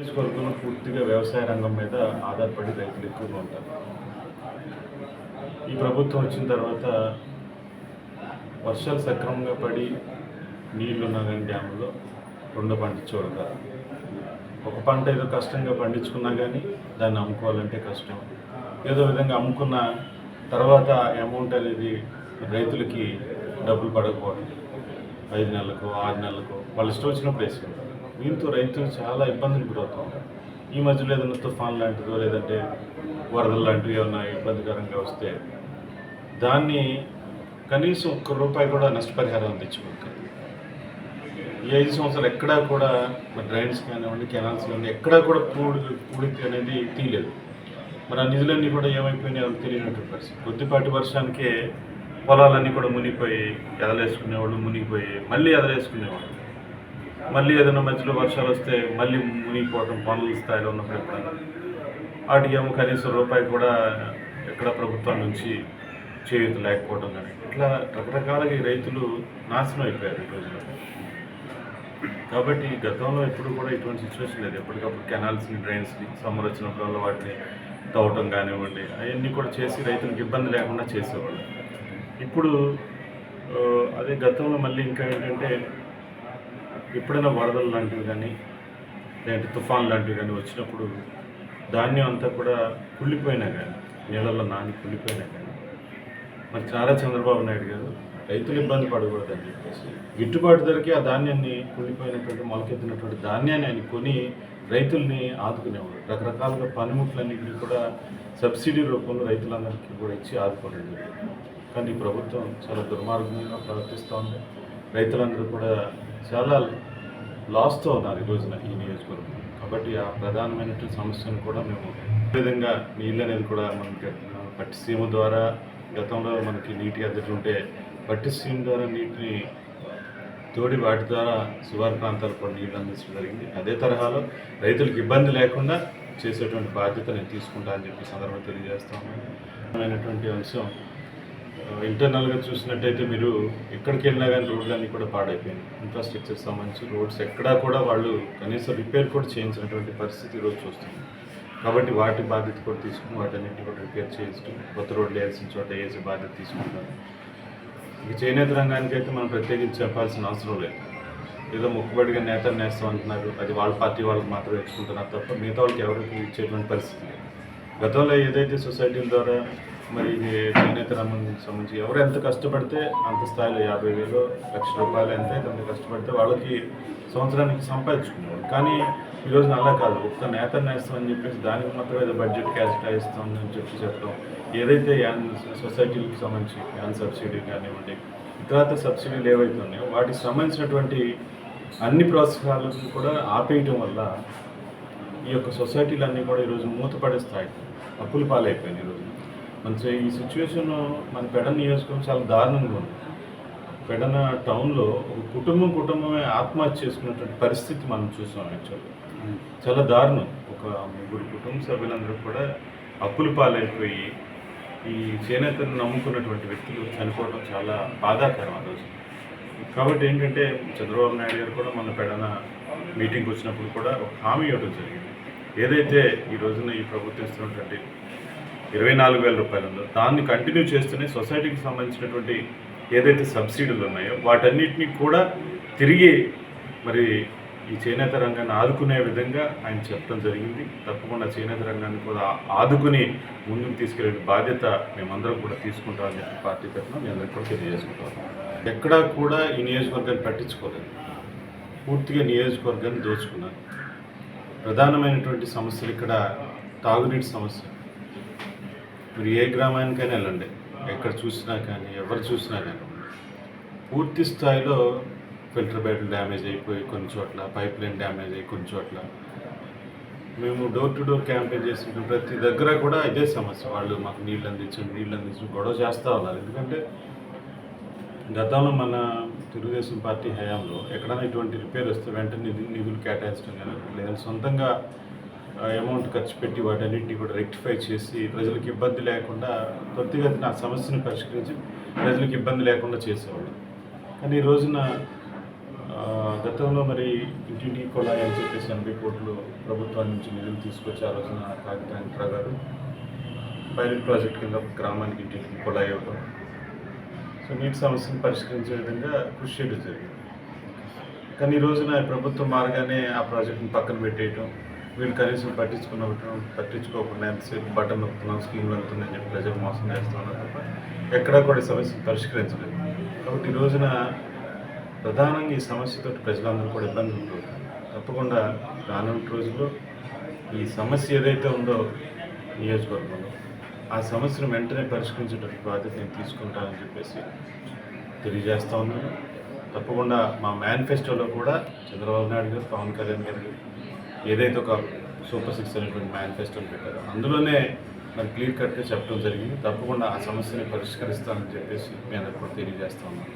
నియోజకవర్గంలో పూర్తిగా వ్యవసాయ రంగం మీద ఆధారపడి రైతులు ఎక్కువగా ఉంటారు. ఈ ప్రభుత్వం వచ్చిన తర్వాత వర్షాలు సక్రమంగా పడి నీళ్లున్నా కానీ డ్యాముల్లో రెండో పంట చూడగలరు. ఒక పంట ఏదో కష్టంగా పండించుకున్నా కానీ దాన్ని అమ్ముకోవాలంటే కష్టం. ఏదో విధంగా అమ్ముకున్న తర్వాత అమౌంట్ అనేది రైతులకి డబ్బులు పడకపోవడం, 5 నెలలకు 6 నెలలకు వాళ్ళు ఇష్టం వచ్చినప్పుడు వేసుకుంటారు. దీంతో రైతులు చాలా ఇబ్బందులు గురవుతూ ఉంటారు. ఈ మధ్యలో ఏదైనా తుఫాన్ లాంటిదో లేదంటే వరదలు లాంటివి ఏమైనా ఇబ్బందికరంగా వస్తే దాన్ని కనీసం ₹1 కూడా నష్టపరిహారం అందించుకుంటారు. ఈ 5 సంవత్సరాలు ఎక్కడా కూడా డ్రైన్స్ కానివ్వండి, కెనాల్స్ కానివ్వండి, ఎక్కడా కూడా పూడికి అనేది తీయలేదు. మరి ఆ నిధులన్నీ కూడా ఏమైపోయినాయో తెలియనటువంటి పరిస్థితి. కొద్దిపాటి వర్షానికే పొలాలన్నీ కూడా మునిగిపోయి ఎదలేసుకునేవాళ్ళు, మునిగిపోయి మళ్ళీ ఎదలేసుకునేవాళ్ళు. మళ్ళీ ఏదైనా మధ్యలో వర్షాలు వస్తే మళ్ళీ మునిగిపోవడం, పనుల స్థాయిలో ఉన్నప్పుడు ఎప్పుడైనా వాటికి ఏమో కనీసం రూపాయి కూడా ఎక్కడ ప్రభుత్వం నుంచి చేయూత లేకపోవడం కానీ ఇట్లా రకరకాలుగా ఈ రైతులు నాశనం అయిపోయారు ఈ రోజుల్లో. కాబట్టి గతంలో ఎప్పుడు కూడా ఇటువంటి సిచ్యువేషన్ లేదు. ఎప్పటికప్పుడు కెనాల్స్ని, డ్రైన్స్ని సమ్మర్ వచ్చినప్పుడు వాటిని తవ్వటం కానివ్వండి, అవన్నీ కూడా చేసి రైతులకు ఇబ్బంది లేకుండా చేసేవాళ్ళు. ఇప్పుడు అదే గతంలో మళ్ళీ ఇంకా ఏంటంటే ఎప్పుడైనా వరదలు లాంటివి కానీ లేదంటే తుఫాన్ లాంటివి కానీ వచ్చినప్పుడు ధాన్యం అంతా కూడా కుళ్ళిపోయినా కానీ నీళ్ళల్లో నాని కుళ్ళిపోయినా కానీ మరి చాలా చంద్రబాబు నాయుడు గారు రైతులు ఇబ్బంది పడకూడదని చెప్పేసి గిట్టుబాటు ధరకి ఆ ధాన్యాన్ని కుళ్ళిపోయినటువంటి మొలకెత్తినటువంటి ధాన్యాన్ని ఆయన కొని రైతుల్ని ఆదుకునేవాడు. రకరకాలుగా పనిముట్లన్నింటినీ కూడా సబ్సిడీ రూపంలో రైతులందరికీ కూడా ఇచ్చి ఆదుకోలేదు. కానీ ఈ ప్రభుత్వం చాలా దుర్మార్గంగా ప్రవర్తిస్తూ ఉంది. రైతులందరూ కూడా చాలా లాస్తో ఉన్నారు ఈ రోజున ఈ నియోజకవర్గం. కాబట్టి ఆ ప్రధానమైనటువంటి సమస్యను కూడా మేము విధంగా నీళ్ళు అనేది కూడా మనకి పట్టిసీమ ద్వారా గతంలో మనకి నీటి అద్దెలు ఉంటే పట్టిసీమ ద్వారా నీటిని తోడి వాటి ద్వారా శివారు ప్రాంతాలకు కూడా నీళ్ళు అందించడం జరిగింది. అదే తరహాలో రైతులకు ఇబ్బంది లేకుండా చేసేటువంటి బాధ్యత నేను తీసుకుంటా అని చెప్పి సందర్భంగా తెలియజేస్తాను. అంశం ఇంటర్నల్గా చూసినట్టయితే మీరు ఎక్కడికి వెళ్ళినా కానీ రోడ్లన్నీ కూడా పాడైపోయినాయి. ఇన్ఫ్రాస్ట్రక్చర్ సంబంధించి రోడ్స్ ఎక్కడా కూడా వాళ్ళు కనీసం రిపేర్ కూడా చేయించినటువంటి పరిస్థితి ఈరోజు చూస్తుంది. కాబట్టి వాటి బాధ్యత కూడా తీసుకుని వాటన్నింటినీ కూడా రిపేర్ చేస్తూ కొత్త రోడ్లు వేయాల్సిన చోట వేసే బాధ్యత తీసుకుంటారు. ఇక చేనేత రంగానికి అయితే మనం ప్రత్యేకించి చెప్పాల్సిన అవసరం లేదు. ఏదో మొక్కుబడిగా నేతలు నేస్తాం అంటున్నారు, అది వాళ్ళ పార్టీ వాళ్ళకి మాత్రం ఇచ్చుకుంటున్నారు తప్ప మిగతా వాళ్ళకి ఎవరికి ఇచ్చేటువంటి పరిస్థితి లేదు. గతంలో ఏదైతే సొసైటీల ద్వారా మరి చేనేత రంగానికి సంబంధించి ఎవరు ఎంత కష్టపడితే అంత స్థాయిలో 50,000 ₹1,00,000 ఎంత కష్టపడితే వాళ్ళకి సంవత్సరానికి సంపాదించుకునేవారు. కానీ ఈరోజు అలా కాదు. ఒక్క నేత నేస్తాం అని చెప్పేసి దానికి మాత్రం ఏదో బడ్జెట్ కేటాయిస్తాం అని చెప్పడం, ఏదైతే సొసైటీలకు సంబంధించి యాన్ సబ్సిడీ కానివ్వండి, ఇతర సబ్సిడీలు ఏవైతే ఉన్నాయో వాటికి సంబంధించినటువంటి అన్ని ప్రోత్సాహాలను కూడా ఆపేయటం వల్ల ఈ యొక్క సొసైటీలన్నీ కూడా ఈరోజు మూతపడే స్థాయి అప్పుల పాలైపోయింది. ఈరోజు మంచి ఈ సిచ్యువేషన్ మన పెడన నియోజకవర్గం చాలా దారుణంగా ఉంది. పెడన టౌన్లో ఒక కుటుంబమే ఆత్మహత్య చేసుకున్నటువంటి పరిస్థితి మనం చూసాం. యాక్చువల్గా చాలా దారుణం. ఒక 3 కుటుంబ సభ్యులందరూ కూడా అప్పుల పాలైపోయి ఈ చేనేతను నమ్ముకున్నటువంటి వ్యక్తులు చనిపోవడం చాలా బాధాకరం ఆ రోజు. కాబట్టి ఏంటంటే చంద్రబాబు నాయుడు గారు కూడా మన పెడన మీటింగ్కి వచ్చినప్పుడు కూడా ఒక హామీ ఇవ్వడం జరిగింది. ఏదైతే ఈ రోజున ఈ ప్రభుత్వం ఇస్తున్నటువంటి ₹24,000 ఉందో దాన్ని కంటిన్యూ చేస్తూనే సొసైటీకి సంబంధించినటువంటి ఏదైతే సబ్సిడీలు ఉన్నాయో వాటన్నిటినీ కూడా తిరిగి మరి ఈ చేనేత రంగాన్ని ఆదుకునే విధంగా ఆయన చెప్పడం జరిగింది. తప్పకుండా చేనేత రంగాన్ని కూడా ఆదుకుని ముందుకు తీసుకెళ్లే బాధ్యత మేమందరం కూడా తీసుకుంటామని చెప్పి పార్టీ తరఫున మీ అందరికీ కూడా తెలియజేసుకుంటాం. ఎక్కడా కూడా ఈ నియోజకవర్గాన్ని పట్టించుకోలేదు. పూర్తిగా నియోజకవర్గాన్ని దోచుకున్నారు. ప్రధానమైనటువంటి సమస్యలు ఇక్కడ తాగునీటి సమస్య. మీరు ఏ గ్రామానికైనా వెళ్ళండి, ఎక్కడ చూసినా కానీ ఎవరు చూసినా కానీ పూర్తి స్థాయిలో ఫిల్టర్ బెడ్లు డ్యామేజ్ అయిపోయి కొన్ని చోట్ల, పైప్ లైన్ డ్యామేజ్ అయ్యి కొన్ని చోట్ల. మేము డోర్ టు డోర్ క్యాంపెయిన్ చేసిన ప్రతి దగ్గర కూడా ఇదే సమస్య. వాళ్ళు మాకు నీళ్ళు అందించడం గొడవ చేస్తూ ఉన్నారు. ఎందుకంటే గతంలో మన తెలుగుదేశం పార్టీ హయాంలో ఎక్కడైనా ఇటువంటి రిపేర్ వస్తే వెంటనే నిధులు కేటాయించడం కానీ లేదా సొంతంగా అమౌంట్ ఖర్చు పెట్టి వాటన్నింటినీ కూడా రెక్టిఫై చేసి ప్రజలకు ఇబ్బంది లేకుండా త్వరితగతిన ఆ సమస్యను పరిష్కరించి ప్రజలకు ఇబ్బంది లేకుండా చేసేవాళ్ళు. కానీ ఈ రోజున గతంలో మరి ఇంటింటికి కుళాయి అని చెప్పేసి 80 కోట్లు ప్రభుత్వం నుంచి నిధులు తీసుకొచ్చి ఆ రోజున కాగితాంధ్ర గారు పైలట్ ప్రాజెక్ట్ కింద గ్రామానికి ఇంటింటికి కుళాయి ఇవ్వడం, సో నీటి సమస్యను పరిష్కరించే విధంగా కృషి చేయడం జరిగింది. కానీ ఈ రోజున ప్రభుత్వం మారగానే ఆ ప్రాజెక్ట్ని పక్కన పెట్టేయటం, వీళ్ళు కనీసం పట్టించుకోకుండా ఎంతసేపు బటన్ నొక్కుతున్నాం, స్కీమ్ వెళ్తుందని చెప్పి ప్రజలు మోసం చేస్తూ ఉన్నారు తప్ప ఎక్కడా కూడా ఈ సమస్యను పరిష్కరించలేదు. కాబట్టి ఈ రోజున ప్రధానంగా ఈ సమస్యతో ప్రజలందరూ కూడా ఇబ్బందులు పడుతున్నారు. తప్పకుండా రానున్న రోజుల్లో ఈ సమస్య ఏదైతే ఉందో నియోజకవర్గంలో ఆ సమస్యను వెంటనే పరిష్కరించేటువంటి బాధ్యత నేను తీసుకుంటానని చెప్పేసి తెలియజేస్తా ఉన్నాను. తప్పకుండా మా మేనిఫెస్టోలో కూడా చంద్రబాబు నాయుడు గారు, పవన్ కళ్యాణ్ గారు ఏదైతే ఒక సూపర్ 6 అనేటువంటి మేనిఫెస్టోని పెట్టారో అందులోనే మరి క్లియర్ కట్గా చెప్పడం జరిగింది. తప్పకుండా ఆ సమస్యని పరిష్కరిస్తానని చెప్పేసి మీ అందరికీ కూడా తెలియజేస్తా ఉన్నాను.